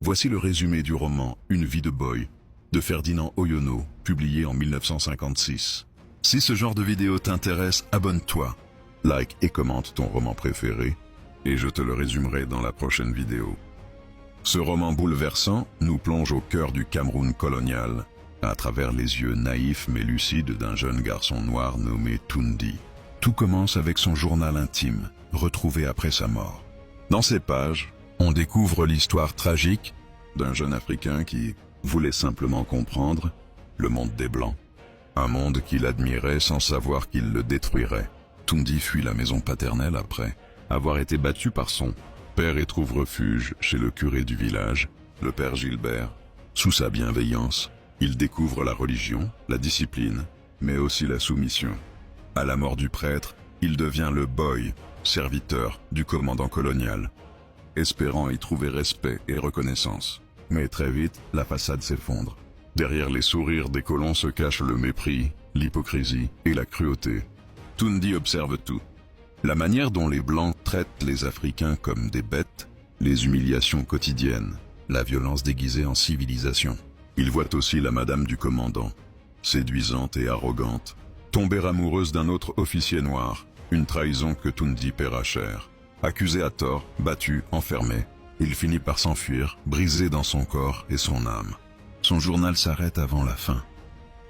Voici le résumé du roman Une vie de boy de Ferdinand Oyono, publié en 1956. Si ce genre de vidéo t'intéresse, abonne-toi, like et commente ton roman préféré, et je te le résumerai dans la prochaine vidéo. Ce roman bouleversant nous plonge au cœur du Cameroun colonial, à travers les yeux naïfs mais lucides d'un jeune garçon noir nommé Toundi. Tout commence avec son journal intime, retrouvé après sa mort. Dans ces pages, on découvre l'histoire tragique d'un jeune Africain qui voulait simplement comprendre le monde des Blancs. Un monde qu'il admirait sans savoir qu'il le détruirait. Toundi fuit la maison paternelle après avoir été battu par son père et trouve refuge chez le curé du village, le père Gilbert. Sous sa bienveillance, il découvre la religion, la discipline, mais aussi la soumission. À la mort du prêtre, il devient le boy, serviteur du commandant colonial, espérant y trouver respect et reconnaissance. Mais très vite, la façade s'effondre. Derrière les sourires des colons se cachent le mépris, l'hypocrisie et la cruauté. Toundi observe tout. La manière dont les Blancs traitent les Africains comme des bêtes, les humiliations quotidiennes, la violence déguisée en civilisation. Il voit aussi la madame du commandant, séduisante et arrogante, tomber amoureuse d'un autre officier noir, une trahison que Toundi paiera cher. Accusé à tort, battu, enfermé, il finit par s'enfuir, brisé dans son corps et son âme. Son journal s'arrête avant la fin,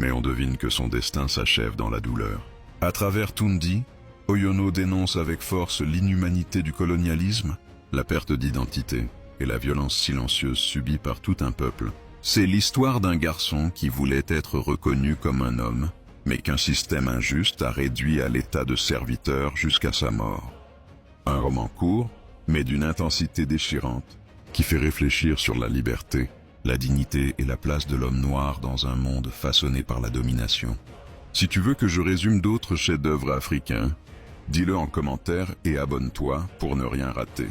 mais on devine que son destin s'achève dans la douleur. À travers Toundi, Oyono dénonce avec force l'inhumanité du colonialisme, la perte d'identité et la violence silencieuse subie par tout un peuple. C'est l'histoire d'un garçon qui voulait être reconnu comme un homme, mais qu'un système injuste a réduit à l'état de serviteur jusqu'à sa mort. Un roman court, mais d'une intensité déchirante, qui fait réfléchir sur la liberté, la dignité et la place de l'homme noir dans un monde façonné par la domination. Si tu veux que je résume d'autres chefs-d'œuvre africains, dis-le en commentaire et abonne-toi pour ne rien rater.